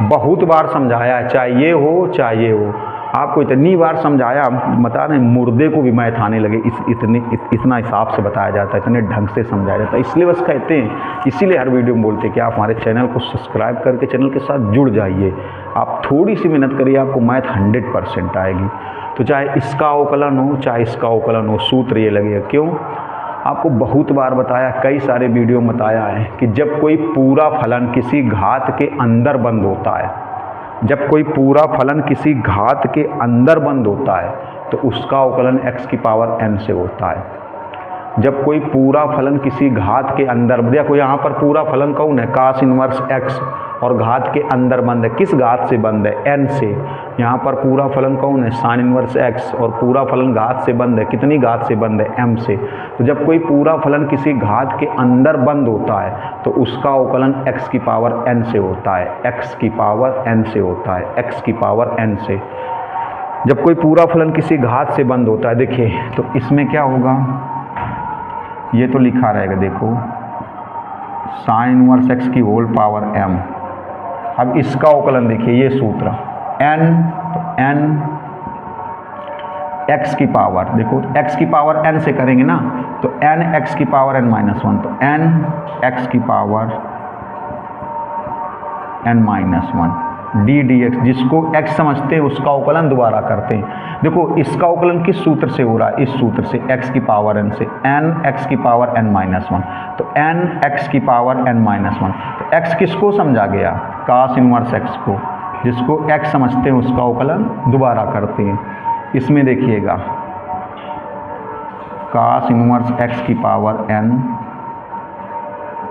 बहुत बार समझाया है, चाहे ये हो चाहे ये हो। आपको इतनी बार समझाया, बता रहे मुर्दे को भी मैथ आने लगे। इतना हिसाब से बताया जाता है, इतने ढंग से समझाया जाता है। इसलिए बस कहते हैं, इसीलिए हर वीडियो में बोलते हैं कि आप हमारे चैनल को सब्सक्राइब करके चैनल के साथ जुड़ जाइए। आप थोड़ी सी मेहनत करिए, आपको मैथ 100% आएगी। तो चाहे इसका अवकलन हो चाहे इसका अवकलन हो, सूत्र ये लगेगा। क्यों? आपको बहुत बार बताया, कई सारे वीडियो में बताया है कि जब कोई पूरा फलन किसी घात के अंदर बंद होता है, जब कोई पूरा फलन किसी घात के अंदर बंद होता है तो उसका अवकलन x की पावर n से होता है। जब कोई पूरा फलन किसी घात के अंदर, देखो यहाँ पर पूरा फलन कौन है? cos इनवर्स x, और घात के अंदर बंद है। किस घात से बंद है? n से। यहाँ पर पूरा फलन कौन है? sin इनवर्स x, और पूरा फलन घात से बंद है। कितनी घात से बंद है? m से। तो जब कोई पूरा फलन किसी घात के अंदर बंद होता है तो उसका अवकलन x की पावर n से होता है। x की पावर n से होता है। x की पावर n से जब कोई पूरा फलन किसी घात से बंद होता है, देखिए तो इसमें क्या होगा? ये तो लिखा रहेगा, देखो साइन इनवर्स x की होल पावर m। अब इसका अवकलन देखिए, ये सूत्र n, तो n x की पावर, देखो x की पावर n से करेंगे ना, तो n x की पावर n माइनस 1, तो n x की power n minus 1 D D x. जिसको x समझते हैं उसका अवकलन दोबारा करते हैं। देखो इसका अवकलन किस सूत्र से हो रहा है? इस सूत्र से, x की पावर n से, n x की पावर n माइनस 1, तो n x की पावर n माइनस 1। तो x किसको समझा गया? cos इनवर्स x को। जिसको x समझते हैं उसका अवकलन दोबारा करते हैं। इसमें देखिएगा cos इनवर्स x की पावर n,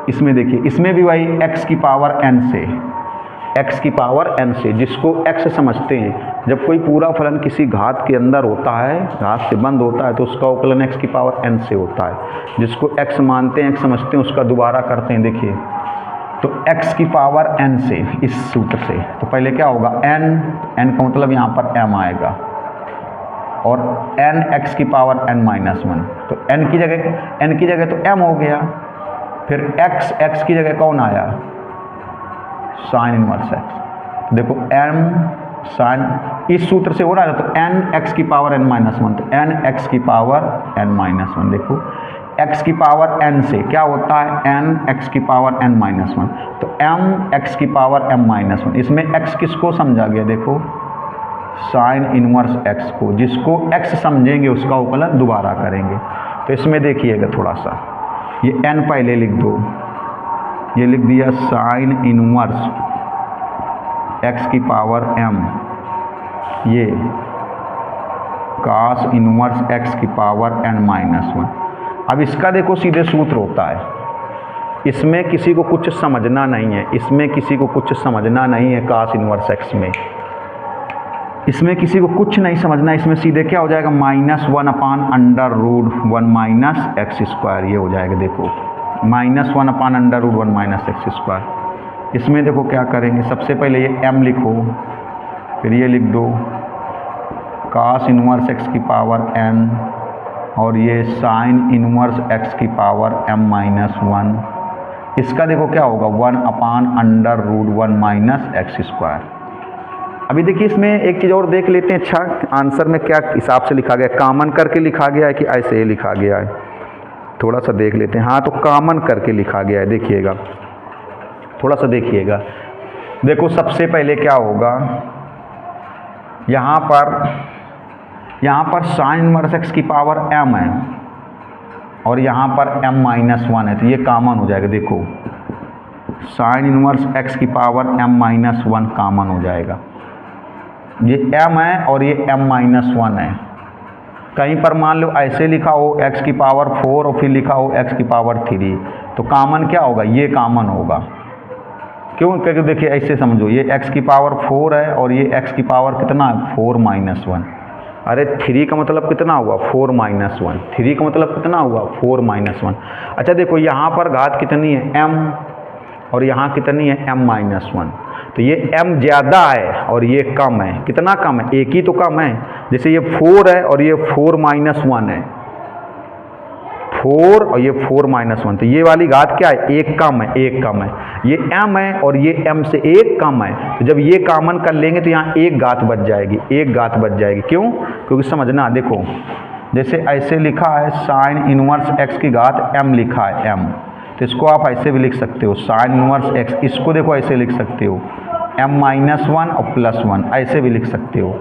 इसमें देखिए इसमें भी वही x की पावर n से, x की पावर n से, जिसको x समझते हैं। जब कोई पूरा फलन किसी घात के अंदर होता है, घात से बंद होता है, तो उसका अवकलन x की पावर n से होता है। जिसको x मानते हैं, x समझते हैं, उसका दोबारा करते हैं। देखिए तो x की पावर n से, इस सूत्र से, तो पहले क्या होगा? n का मतलब यहाँ पर m आएगा, और n x की पावर n माइनस 1, तो n की जगह तो m हो गया। फिर x की जगह कौन आया? Sign inverse x। देखो m साइन, इस सूत्र से हो रहा है, तो n x की पावर n माइनस 1, तो n x की पावर n माइनस 1। देखो एक्स की पावर n से क्या होता है n एक्स की पावर n माइनस वन, तो m एक्स की पावर m माइनस वन। इसमें x किसको समझा गया, देखो साइन इनवर्स x को, जिसको x समझेंगे उसका उकलन दोबारा करेंगे। तो इसमें देखिएगा थोड़ा सा, ये n पहले लिख दो, ये लिख दिया साइन इनवर्स x की पावर m, ये cos इनवर्स x की पावर n माइनस वन। अब इसका देखो सीधे सूत्र होता है, इसमें किसी को कुछ समझना नहीं है, इसमें किसी को कुछ समझना नहीं है cos इनवर्स x में, इसमें किसी को कुछ नहीं समझना। इसमें सीधे क्या हो जाएगा -1 upon under root 1 minus x square, ये हो जाएगा देखो -1 upon under root 1 minus x square. इसमें देखो क्या करेंगे, सबसे पहले ये m लिखो, फिर ये लिख दो cos इनवर्स x की पावर n, और ये साइन इनवर्स x की पावर m माइनस वन। इसका देखो क्या होगा 1 upon under root 1 minus x square. अभी देखिए इसमें एक चीज़ और देख लेते हैं, अच्छा आंसर में क्या हिसाब से लिखा गया, कॉमन करके लिखा गया है कि ऐसे ही लिखा गया है, थोड़ा सा देख लेते हैं। हाँ तो कॉमन करके लिखा गया है, देखिएगा थोड़ा सा देखिएगा। देखो सबसे पहले क्या होगा, यहाँ पर साइन इनवर्स x की पावर m है और यहाँ पर m माइनस वन है, तो ये कॉमन हो जाएगा। देखो साइन इनवर्स x की power m minus one common हो जाएगा, ये m है और ये m माइनस वन है। कहीं पर मान लो ऐसे लिखा हो x की पावर 4 और फिर लिखा हो x की पावर 3, तो कॉमन क्या होगा, ये कॉमन होगा। क्यों, क्योंकि देखिए ऐसे समझो, ये x की पावर 4 है और ये x की पावर कितना है 4 माइनस वन। अरे 3 का मतलब कितना हुआ 4 माइनस वन, 3 का मतलब कितना हुआ 4 माइनस वन। अच्छा देखो यहाँ पर घात कितनी है m और यहाँ कितनी है m माइनस वन, तो ये m ज़्यादा है और ये कम है। कितना कम है, एक ही तो कम है। जैसे ये 4 है और ये 4 माइनस वन है, 4 और ये 4 माइनस वन, तो ये वाली घात क्या है, एक कम है, एक कम है। ये m है और ये m से एक कम है, तो जब ये कॉमन कर लेंगे तो यहाँ एक घात बच जाएगी, एक घात बच जाएगी। क्यों, क्योंकि समझना देखो, जैसे ऐसे लिखा है साइन इनवर्स x की घात m लिखा है m, तो इसको आप ऐसे भी लिख सकते हो साइन इनवर्स x, इसको देखो ऐसे लिख सकते हो m माइनस वन और प्लस वन, ऐसे भी लिख सकते हो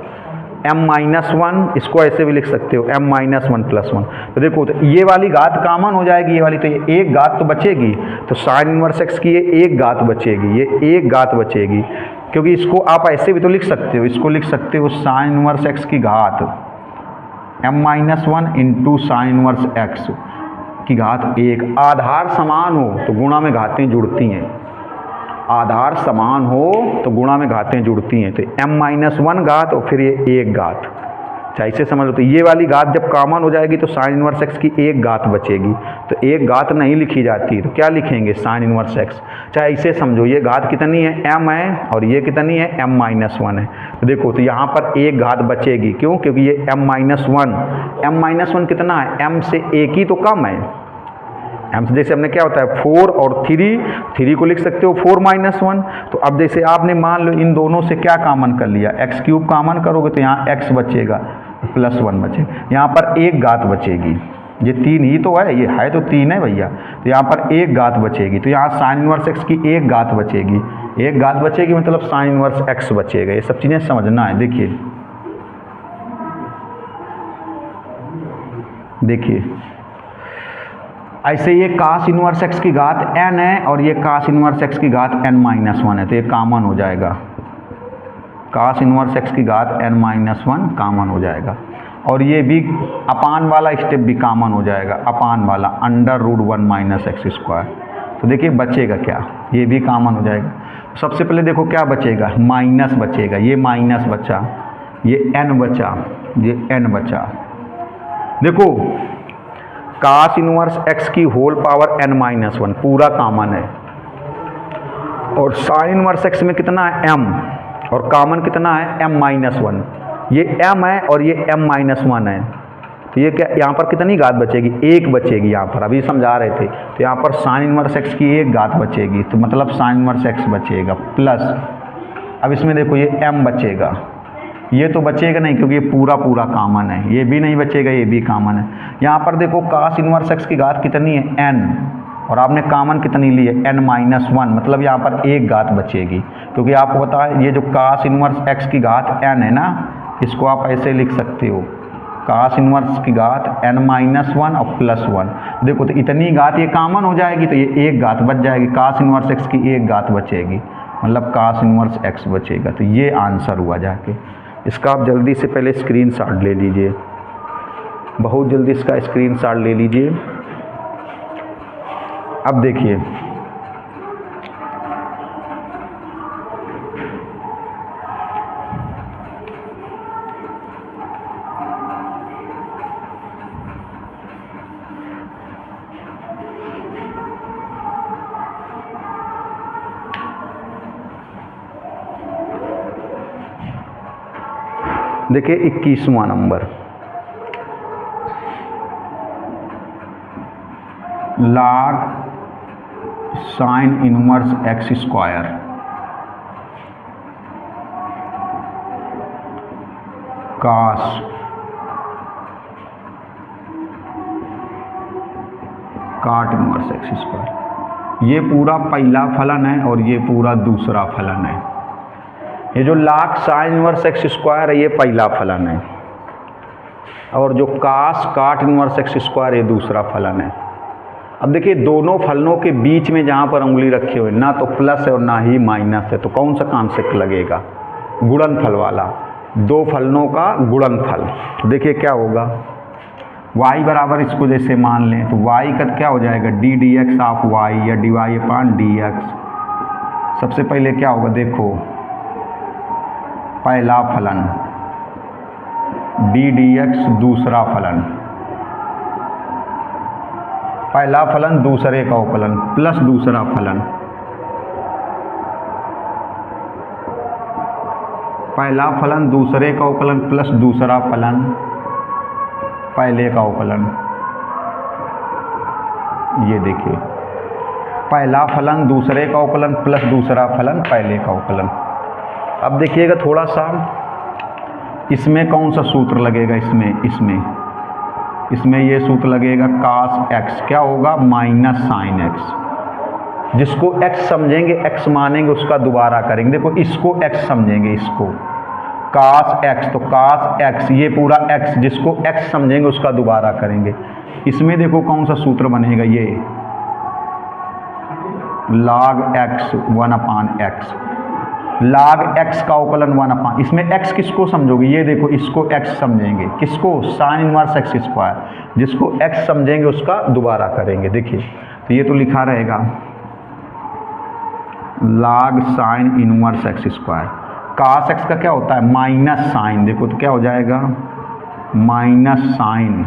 m माइनस वन, इसको ऐसे भी लिख सकते हो m minus one plus one. तो देखो तो ये वाली घात कॉमन हो जाएगी, ये वाली, तो ये एक घात तो बचेगी, तो साइन इनवर्स x की ये एक घात बचेगी, ये एक घात बचेगी। क्योंकि इसको आप ऐसे भी तो लिख सकते हो, इसको लिख सकते हो साइन इनवर्स x की घात m minus one into sine inverse x की घात एक। आधार समान हो तो गुणा में घातें जुड़ती हैं, आधार समान हो तो गुणा में घातें जुड़ती हैं, तो m माइनस वन घात और फिर ये एक घात, चाहे इसे समझ लो। तो ये वाली घात जब कॉमन हो जाएगी तो साइन इनवर्स x की एक घात बचेगी, तो एक घात नहीं लिखी जाती, तो क्या लिखेंगे साइन इनवर्स x। चाहे इसे समझो, ये घात कितनी है m है और ये कितनी है m माइनस वन है, तो देखो तो यहाँ पर एक घात बचेगी। क्यों, क्योंकि ये m माइनस वन कितना है, m से एक ही तो कम है। m से जैसे हमने क्या होता है 4 और 3 को लिख सकते हो 4 माइनस वन। तो अब जैसे आपने मान लो इन दोनों से क्या कॉमन कर लिया, x क्यूब कॉमन करोगे तो यहाँ x बचेगा प्लस वन बचेगा, यहाँ पर एक घात बचेगी, ये 3 ही तो है, ये है तो 3 है भैया, तो यहाँ पर एक घात बचेगी, तो यहाँ साइन इनवर्स x की एक घात बचेगी, एक घात बचेगी मतलब साइन इनवर्स x बचेगा। ये सब चीज़ें समझना है। देखिए ऐसे ये cos इनवर्स x की घात n है और ये cos इनवर्स x की घात n माइनस वन है, तो ये कॉमन हो जाएगा, cos इनवर्स x की घात n माइनस वन कॉमन हो जाएगा। और ये भी अपान वाला स्टेप भी कॉमन हो जाएगा, अपान वाला under root 1 minus x square. तो देखिए बचेगा क्या, ये भी कॉमन हो जाएगा। सबसे पहले देखो क्या बचेगा, माइनस बचेगा, ये माइनस बचा, ये n बचा, ये n बचा। देखो cos इनवर्स x की whole power n minus one पूरा कॉमन है, और साइन इनवर्स x में कितना है m, और कॉमन कितना है m माइनस वन, ये m है और ये m माइनस वन है, तो ये क्या यहाँ पर कितनी घात बचेगी, एक बचेगी। यहाँ पर अभी समझा रहे थे, तो यहाँ पर साइन इनवर्स x की एक घात बचेगी, तो मतलब साइन इनवर्स x बचेगा प्लस, अब इसमें देखो ये m बचेगा, ये तो बचेगा नहीं क्योंकि ये पूरा पूरा कॉमन है, ये भी नहीं बचेगा, ये भी कॉमन है। यहाँ पर देखो cos इनवर्स x की घात कितनी है n, और आपने कॉमन कितनी ली है n-1, मतलब यहाँ पर एक घात बचेगी, क्योंकि आपको पता है ये जो cos इनवर्स x की घात n है ना, इसको आप ऐसे लिख सकते हो cos इनवर्स की घात n-1 और +1। देखो तो इतनी घात ये कॉमन हो जाएगी तो ये एक घात बच जाएगी, cos इनवर्स x की एक घात बचेगी, मतलब cos इनवर्स x बचेगा। तो ये आंसर हुआ जाके। इसका आप जल्दी से पहले स्क्रीनशॉट ले लीजिए, बहुत जल्दी इसका स्क्रीनशॉट ले लीजिए। अब देखिए देखिए 21वां number, log sin inverse x square cos cot inverse x square. ये पूरा पहला फलन है और ये पूरा दूसरा फलन है। ये जो log sin inverse x square है ये पहला फलन है, और जो cos cot inverse x square ये दूसरा फलन है। अब देखिए दोनों फलनों के बीच में जहाँ पर उंगली रखे हुए ना तो प्लस है और ना ही माइनस है, तो कौन सा कॉन्सेप्ट लगेगा? गुणनफल वाला, दो फलनों का गुणनफल। तो देखिए क्या होगा, y बराबर इसको जैसे मान लें तो y का क्या हो जाएगा D D x of y या डी वाई अपान डी एक्स। सबसे पहले क्या होगा देखो, पहला फलन डी डी एक्स, दूसरा फलन, पहला फलन दूसरे का अवकलन प्लस दूसरा फलन, पहला फलन दूसरे का अवकलन प्लस दूसरा फलन पहले का अवकलन। ये देखिए पहला फलन दूसरे का अवकलन प्लस दूसरा फलन पहले का अवकलन। अब देखिएगा थोड़ा सा इसमें कौन सा सूत्र लगेगा, इसमें ये सूत्र लगेगा cos x, क्या होगा माइनस साइन x। जिसको x समझेंगे, x मानेंगे, उसका दोबारा करेंगे। देखो इसको x समझेंगे, इसको cos x, तो cos x ये पूरा x, जिसको x समझेंगे उसका दोबारा करेंगे। इसमें देखो कौन सा सूत्र बनेगा, ये log x 1/x, log x का अवकलन 1/, इसमें x किसको समझोगे, ये देखो इसको x समझेंगे, किसको sin इनवर्स x स्क्वायर, जिसको x समझेंगे उसका दोबारा करेंगे। देखिए तो ये तो लिखा रहेगा log sin inverse x square. cos x का क्या होता है माइनस साइन, देखो तो क्या हो जाएगा माइनस साइन,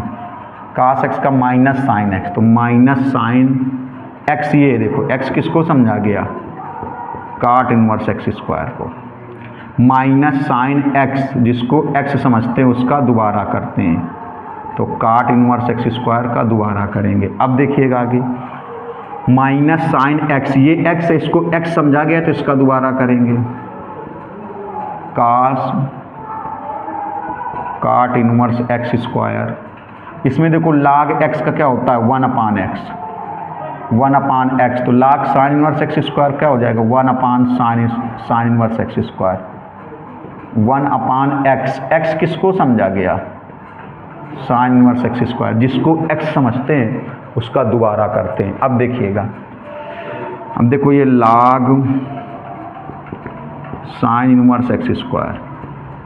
cos x का माइनस साइन x, तो माइनस साइन x, ये देखो x किसको समझा गया cot इनवर्स x स्क्वायर को, माइनस साइन x जिसको x समझते हैं उसका दोबारा करते हैं, तो cot इनवर्स x स्क्वायर का दोबारा करेंगे। अब देखिएगा आगे माइनस साइन x, ये x है, इसको x समझा गया तो इसका दोबारा करेंगे cot इनवर्स x स्क्वायर। इसमें देखो log x का क्या होता है 1/x, 1/x, तो log sine inverse x square क्या हो जाएगा 1/साइन inverse x square, 1/x। x किसको समझा गया साइन इनवर्स x स्क्वायर, जिसको x समझते हैं उसका दोबारा करते हैं। अब देखिएगा, अब देखो ये log sine inverse x square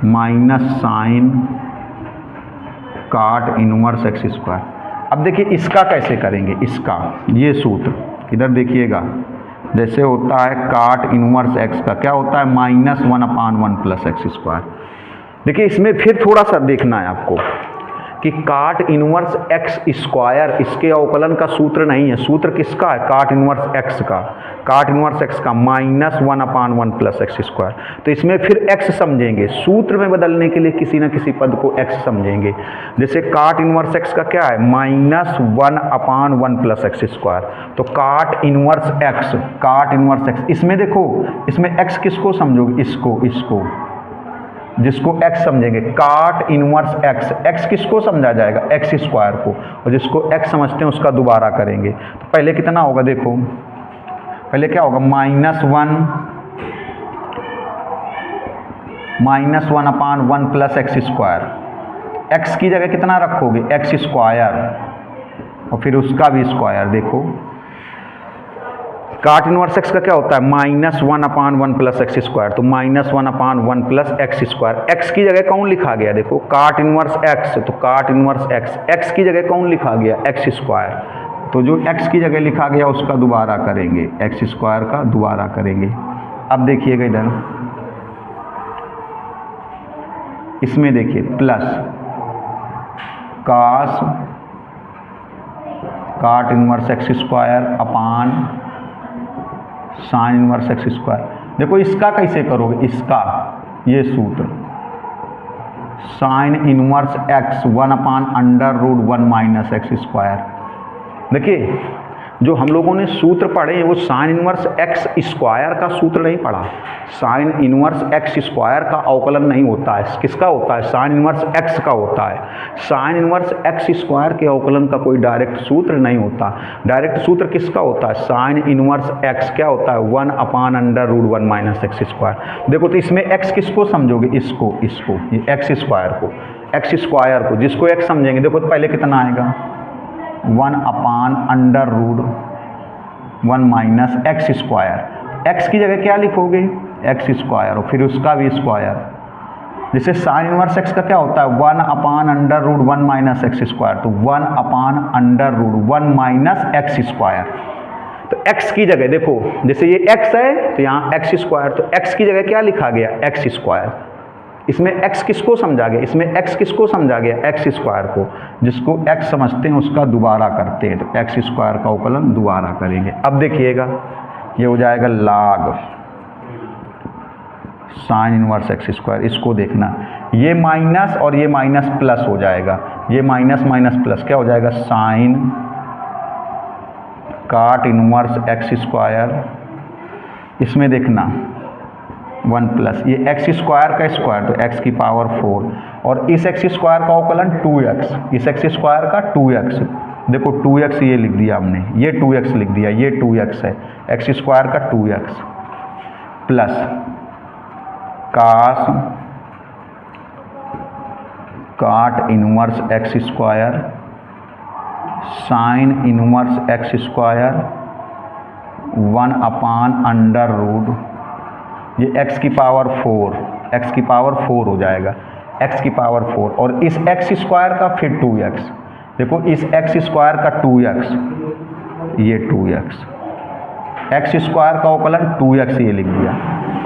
minus sine cot inverse x square. अब देखिए इसका कैसे करेंगे, इसका ये सूत्र इधर देखिएगा, जैसे होता है cot इनवर्स x का क्या होता है -1/1 प्लस x स्क्वायर। देखिए इसमें फिर थोड़ा सा देखना है आपको कि cot इनवर्स x स्क्वायर, इसके अवकलन का सूत्र नहीं है, सूत्र किसका है cot इनवर्स x का, cot इनवर्स x का -1/1 प्लस x स्क्वायर। तो इसमें फिर x समझेंगे, सूत्र में बदलने के लिए किसी न किसी पद को x समझेंगे। जैसे cot इनवर्स x का क्या है -1/1 प्लस x स्क्वायर, तो cot इनवर्स x, इसमें देखो इसमें x किसको समझोगे, इसको जिसको x समझेंगे, काट इनवर्स x, x किसको समझा जाएगा, एक्स स्क्वायर को, और जिसको x समझते हैं उसका दोबारा करेंगे। तो पहले कितना होगा, देखो पहले क्या होगा, -1 अपान 1 प्लस एक्स स्क्वायर। x की जगह कितना रखोगे, एक्स स्क्वायर, और फिर उसका भी स्क्वायर। देखो काट इनवर्स x का क्या होता है, -1 अपान 1 प्लस एक्स स्क्वायर, तो -1 अपान 1 प्लस एक्स स्क्वायर। x की जगह कौन लिखा गया, देखो काट इनवर्स x, तो काट इनवर्स x की जगह कौन लिखा गया, एक्स स्क्वायर, तो जो x की जगह लिखा गया उसका दोबारा करेंगे, एक्स स्क्वायर का दोबारा करेंगे। अब देखिएगा इधर, इसमें देखिए प्लस कास काट inverse x square upon sine inverse x square. देखो इसका कैसे करोगे, इसका ये सूत्र साइन इनवर्स एक्स 1 अपान √1 माइनस एक्स स्क्वायर। देखिए जो हम लोगों ने सूत्र पढ़े हैं वो साइन इनवर्स एक्स स्क्वायर का सूत्र नहीं पढ़ा, साइन इनवर्स एक्स स्क्वायर का अवकलन नहीं होता है, किसका होता है, साइन इनवर्स एक्स का होता है। साइन इनवर्स एक्स स्क्वायर के अवकलन का कोई डायरेक्ट सूत्र नहीं होता। डायरेक्ट सूत्र किसका होता है, साइन इनवर्स एक्स क्या होता है, 1 अपान √1 माइनस एक्स स्क्वायर। देखो तो इसमें एक्स किसको समझोगे, इसको ये एक्स स्क्वायर को जिसको एक्स समझेंगे। देखो तो पहले कितना आएगा, 1 अपान √1 माइनस एक्स स्क्वायर। एक्स की जगह क्या लिखोगे, एक्स स्क्वायर, और फिर उसका भी स्क्वायर। जैसे साइन इनवर्स एक्स का क्या होता है, 1 अपान √1 माइनस एक्स स्क्वायर, तो 1 अपान √1 माइनस एक्स स्क्वायर। तो एक्स की जगह देखो, जैसे ये एक्स है तो यहाँ एक्स स्क्वायर, तो एक्स की जगह क्या लिखा गया, एक्स स्क्वायर। इसमें x किसको समझा गया, इसमें x किसको समझा गया, एक्स स्क्वायर को, जिसको x समझते हैं उसका दोबारा करते हैं, तो एक्स स्क्वायर का अवकलन दोबारा करेंगे। अब देखिएगा ये हो जाएगा log sine inverse x square, इसको देखना, ये माइनस और ये माइनस प्लस हो जाएगा, ये माइनस माइनस प्लस क्या हो जाएगा, साइन काट इनवर्स एक्स स्क्वायर। इसमें देखना 1 प्लस ये एक्स स्क्वायर का स्क्वायर, तो एक्स की पावर 4, और इस एक्स स्क्वायर का अवकलन 2x, इस एक्स स्क्वायर का 2x। देखो 2x ये लिख दिया हमने, ये 2x लिख दिया, ये 2x है, एक्स स्क्वायर का 2x प्लस कास काट inverse x square sine inverse x square 1 अपान ये x की पावर 4, x की पावर 4 हो जाएगा, x की पावर 4, और इस x स्क्वायर का फिर 2x। देखो इस x स्क्वायर का 2x, ये 2x, x स्क्वायर का अवकलन 2x ये लिख दिया।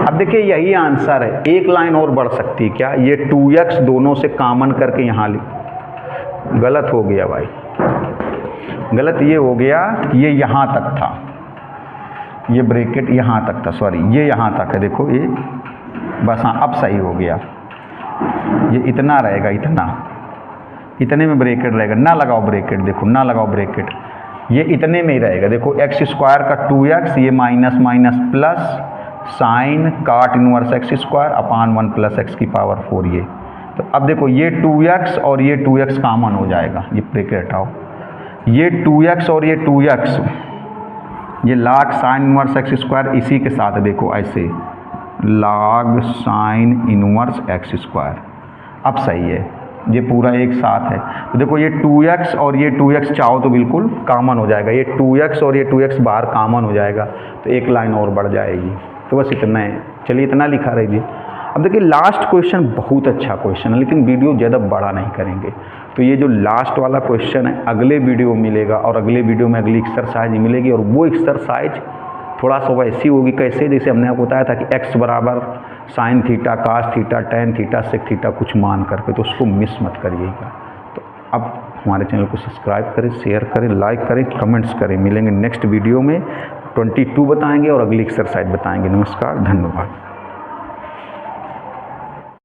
अब देखिए यही आंसर है, एक लाइन और बढ़ सकती है क्या, ये 2x दोनों से कॉमन करके यहाँ लिख, गलत हो गया भाई, गलत ये हो गया, ये यहाँ तक था, ये ब्रैकेट यहाँ तक था, सॉरी ये यहाँ तक है, देखो ये बस, हाँ अब सही हो गया, ये इतना रहेगा, इतने में ब्रैकेट रहेगा, ना लगाओ ब्रैकेट, देखो ना लगाओ ब्रैकेट, ये इतने में ही रहेगा। देखो एक्स स्क्वायर का 2x, ये माइनस माइनस प्लस साइन काट inverse x square upon 1 plus x की पावर 4 ये। तो अब देखो ये 2x और ये 2x कॉमन हो जाएगा, ये ब्रैकेट हटाओ, ये 2x और ये 2x, ये log sine inverse x square इसी के साथ देखो ऐसे log sine inverse x square, अब सही है, ये पूरा एक साथ है। तो देखो ये 2x और ये 2x चाहो तो बिल्कुल कॉमन हो जाएगा, ये 2x और ये 2x बाहर कॉमन हो जाएगा, तो एक लाइन और बढ़ जाएगी। तो बस इतना है, चलिए इतना लिखा रहिए। अब देखिए लास्ट क्वेश्चन बहुत अच्छा क्वेश्चन है, लेकिन वीडियो ज़्यादा बड़ा नहीं करेंगे। तो ये जो लास्ट वाला क्वेश्चन है अगले वीडियो मिलेगा, और अगले वीडियो में अगली एक्सरसाइज मिलेगी, और वो एक्सरसाइज थोड़ा सा वैसी होगी कैसे, जैसे हमने आपको बताया था कि x बराबर sine theta cos theta tan theta sec theta कुछ मान करके, तो उसको मिस मत करिएगा। तो अब हमारे चैनल को सब्सक्राइब करें, शेयर करें, लाइक करें, कमेंट्स करें। मिलेंगे नेक्स्ट वीडियो में, 22 बताएंगे और अगली एक्सरसाइज बताएंगे। नमस्कार, धन्यवाद।